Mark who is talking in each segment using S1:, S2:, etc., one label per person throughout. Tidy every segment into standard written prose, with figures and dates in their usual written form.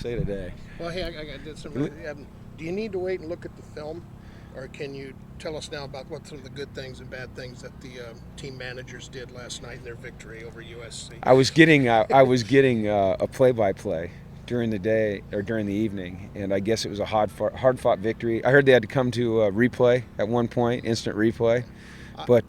S1: say today.
S2: Well, hey, I did some. Do you need to wait and look at the film, or can you tell us now about what some of the good things and bad things that the team managers did last night in their victory over USC?
S1: I was getting a play-by-play during the day or during the evening, and I guess it was a hard-fought victory. I heard they had to come to a replay at one point, instant replay, but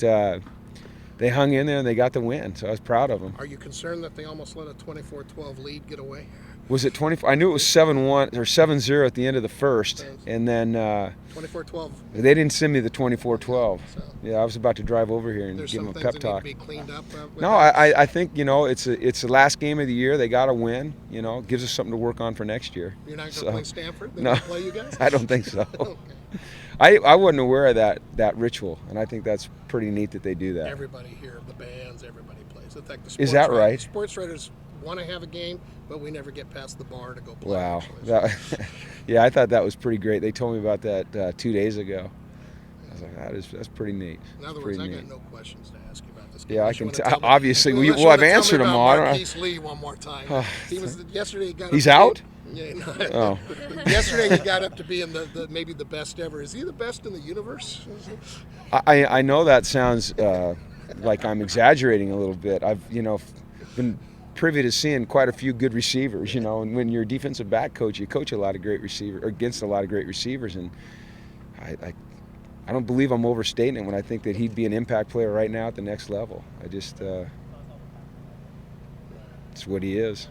S1: they hung in there and they got the win. So I was proud of them.
S2: Are you concerned that they almost let a 24-12 lead get away?
S1: Was it 24? I knew it was 7-1 or 7-0 at the end of the first, and then
S2: 24-12.
S1: they didn't send me the 24-12.
S2: So
S1: Yeah, I was about to drive over here and
S2: there's
S1: give
S2: some
S1: them a
S2: things
S1: pep
S2: that need
S1: talk.
S2: to be cleaned up.
S1: No, I think it's the last game of the year. They got to win. It gives us something to work on for next year.
S2: You're not going to play Stanford? They
S1: No,
S2: don't play you guys?
S1: I don't think so.
S2: Okay.
S1: I wasn't aware of that ritual, and I think that's pretty neat that they do that.
S2: Everybody here, the bands, everybody plays. In fact, the
S1: Is that right?
S2: Sports writers want to have a game, but we never get past the bar to go play.
S1: Wow. Yeah, I thought that was pretty great. They told me about that 2 days ago. I was like, that's pretty neat.
S2: In other words, I got no questions to ask you about this game.
S1: Yeah, I can tell. Obviously, I've answered them all.
S2: Marquise Lee one more time. He was yesterday.
S1: He's out?
S2: Yeah, no.
S1: Oh.
S2: Yesterday he got up to being the maybe the best ever. Is he the best in the universe?
S1: I know that sounds like I'm exaggerating a little bit. I've been privy to seeing quite a few good receivers. And when you're a defensive back coach, you coach a lot of great receivers against a lot of great receivers, and I don't believe I'm overstating it when I think that he'd be an impact player right now at the next level. It's what he is.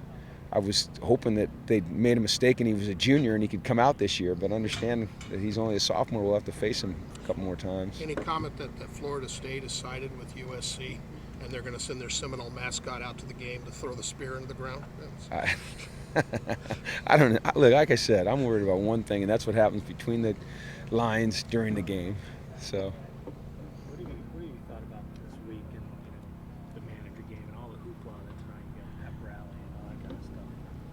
S1: I was hoping that they made a mistake and he was a junior and he could come out this year, but understand that he's only a sophomore. We'll have to face him a couple more times.
S2: Any comment that Florida State has sided with USC and they're going to send their Seminole mascot out to the game to throw the spear into the ground?
S1: I don't know. Look, like I said, I'm worried about one thing, and that's what happens between the lines during the game. So.
S3: What have you thought about this week and the manager game and all the hoopla that's tonight? You got the pep rally and all that kind of stuff.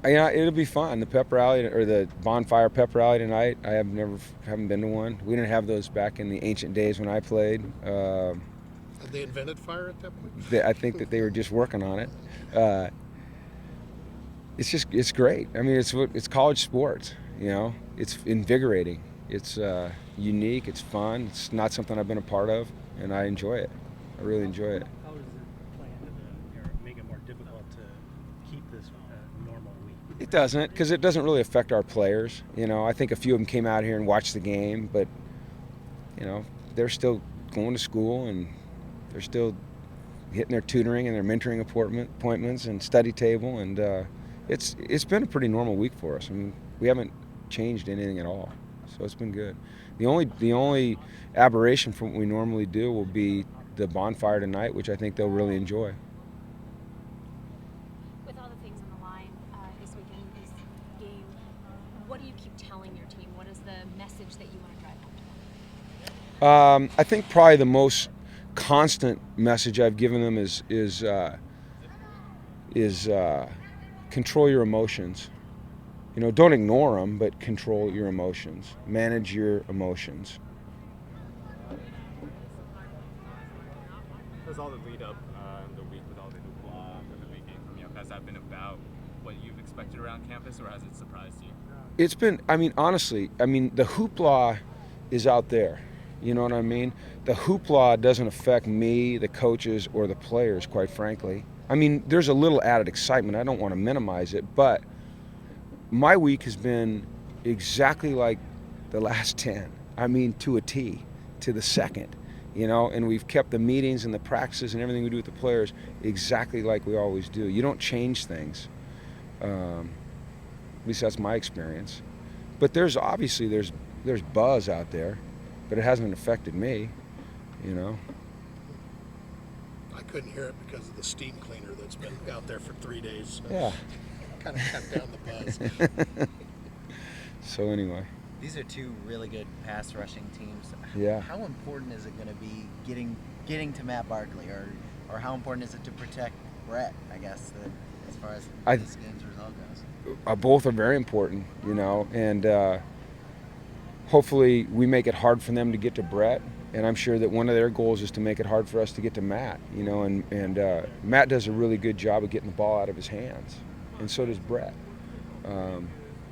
S1: Yeah, it'll be fun. The pep rally or the bonfire pep rally tonight. I haven't been to one. We didn't have those back in the ancient days when I played.
S2: Had they invented fire at that point?
S1: I think that they were just working on it. It's great. I mean, it's college sports. It's invigorating. It's unique. It's fun. It's not something I've been a part of, and I enjoy it. I really enjoy it.
S3: How does it play into make it more difficult to keep this normal week?
S1: It doesn't, because it doesn't really affect our players. I think a few of them came out here and watched the game, but they're still going to school and they're still hitting their tutoring and their mentoring appointments and study table, and it's been a pretty normal week for us. I mean, we haven't changed anything at all, so it's been good. The only aberration from what we normally do will be the bonfire tonight, which I think they'll really enjoy.
S4: With all the things on the line this weekend, this game, what do you keep telling your team? What is the message that you want to drive home to them?
S1: I think probably the most constant message I've given them is control your emotions. Don't ignore them, but control your emotions. Manage your emotions.
S5: Has all the lead up in the week with all the hoopla and the big game coming up, has that been about what you've expected around campus, or has it surprised you?
S1: It's been, honestly, the hoopla is out there. You know what I mean? The hoopla doesn't affect me, the coaches, or the players, quite frankly. There's a little added excitement. I don't want to minimize it, but my week has been exactly like the last 10. To a T, to the second. And we've kept the meetings and the practices and everything we do with the players exactly like we always do. You don't change things. At least that's my experience. But there's buzz out there, but it hasn't affected me,
S2: I couldn't hear it because of the steam cleaner that's been out there for 3 days. So
S1: Yeah.
S2: Kind of cut down the buzz.
S1: So anyway.
S6: These are two really good pass rushing teams.
S1: Yeah.
S6: How important is it going to be getting to Matt Barkley, or how important is it to protect Brett? I guess as far as this game's result goes.
S1: Both are very important, and hopefully we make it hard for them to get to Brett. And I'm sure that one of their goals is to make it hard for us to get to Matt. And Matt does a really good job of getting the ball out of his hands, and so does Brett.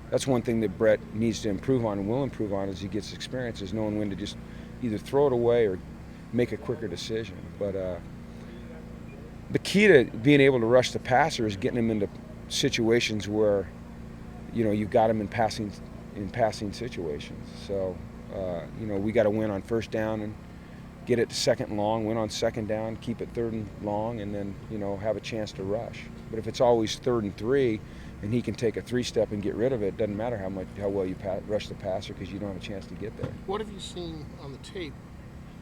S1: That's one thing that Brett needs to improve on and will improve on as he gets experience, is knowing when to just either throw it away or make a quicker decision. But the key to being able to rush the passer is getting him into situations where, you know, you've got him in passing situations. So, you know, we got to win on first down and get it to second and long, win on second down, keep it third and long, and then, you know, have a chance to rush. But if it's always 3rd and 3 and he can take a 3-step and get rid of it, doesn't matter how well you rush the passer, because you don't have a chance to get there.
S2: What have you seen on the tape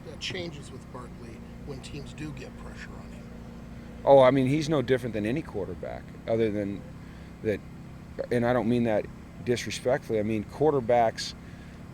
S2: that changes with Barkley when teams do get pressure on him?
S1: Oh, I mean, he's no different than any quarterback, other than that, and I don't mean that disrespectfully. I mean, quarterbacks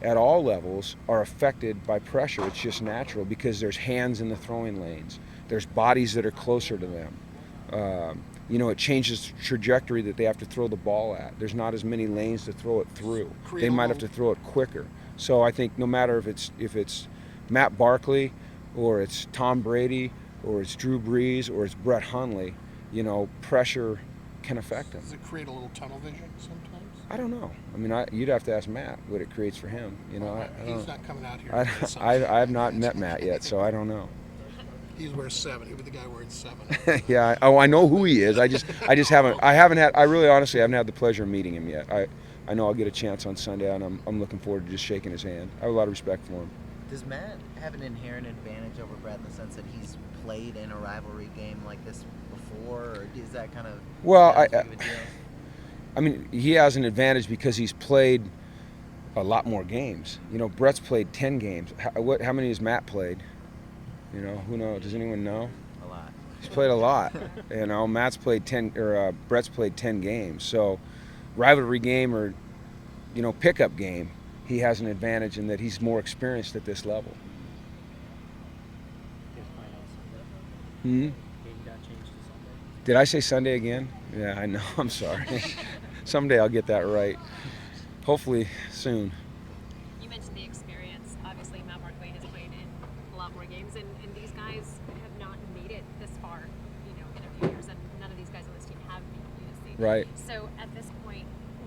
S1: at all levels are affected by pressure. It's just natural, because there's hands in the throwing lanes. There's bodies that are closer to them. You know, it changes the trajectory that they have to throw the ball at. There's not as many lanes to throw it through. They might have to throw it quicker. So I think no matter if it's Matt Barkley, or it's Tom Brady, or it's Drew Brees, or it's Brett Hundley, you know, pressure can affect them.
S2: Does it create a little tunnel vision sometimes?
S1: I don't know. I mean, you'd have to ask Matt what it creates for him. You know,
S2: He's not coming out here.
S1: I have not met Matt yet, so I don't know.
S2: He wears 7. He'll be the guy wearing 7.
S1: Yeah. Oh, I know who he is. I just haven't. I really honestly haven't had the pleasure of meeting him yet. I know I'll get a chance on Sunday, and I'm looking forward to just shaking his hand. I have a lot of respect for him.
S6: Does Matt have an inherent advantage over Brett in the sense that he's played in a rivalry game like this before, or is that kind of big of a deal?
S1: I mean, he has an advantage because he's played a lot more games. You know, Brett's played 10 games. How many has Matt played? You know, who knows? Does anyone know?
S6: A lot.
S1: He's played a lot. You know, Brett's played 10 games. So, rivalry game or, you know, pickup game, he has an advantage in that he's more experienced at this level. Game
S3: got changed to Sunday.
S1: Did I say Sunday again? Yeah, I know. I'm sorry. Someday I'll get that right. Hopefully soon.
S4: You mentioned the experience. Obviously, Matt Barkley has played in a lot more games, and these guys have not made it this far, you know, in a few years, and none of these guys on this team have made UC.
S1: Right.
S4: So at this point,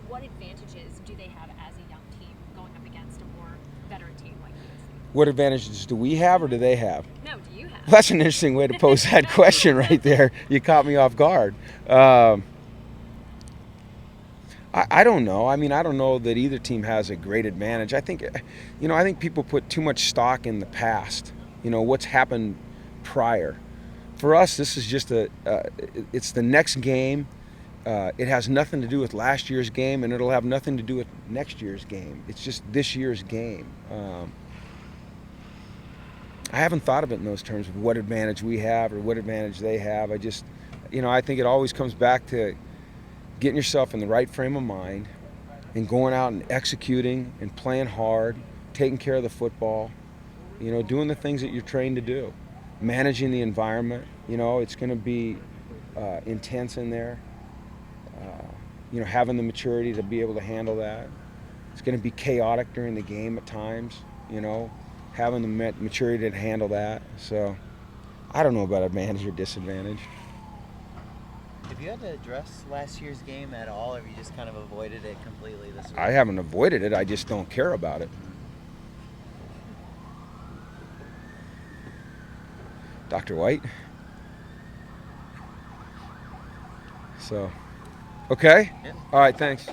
S4: what advantages do they have as a young team going up against a more veteran team like UC?
S1: What advantages do we have or do they have?
S4: No, do you have?
S1: Well, that's an interesting way to pose that question right there. You caught me off guard. I don't know. I mean, I don't know that either team has a great advantage. I think people put too much stock in the past. You know, what's happened prior. For us, this is just it's the next game. It has nothing to do with last year's game, and it'll have nothing to do with next year's game. It's just this year's game. I haven't thought of it in those terms of what advantage we have or what advantage they have. I just, you know, I think it always comes back to getting yourself in the right frame of mind and going out and executing and playing hard, taking care of the football, you know, doing the things that you're trained to do, managing the environment. You know, it's going to be intense in there. You know, having the maturity to be able to handle that. It's going to be chaotic during the game at times, you know, having the maturity to handle that. So I don't know about advantage or disadvantage.
S6: Have you had to address last year's game at all, or have you just kind of avoided it completely this week?
S1: I haven't avoided it. I just don't care about it. Dr. White. So, okay?
S6: Yeah.
S1: All right, thanks.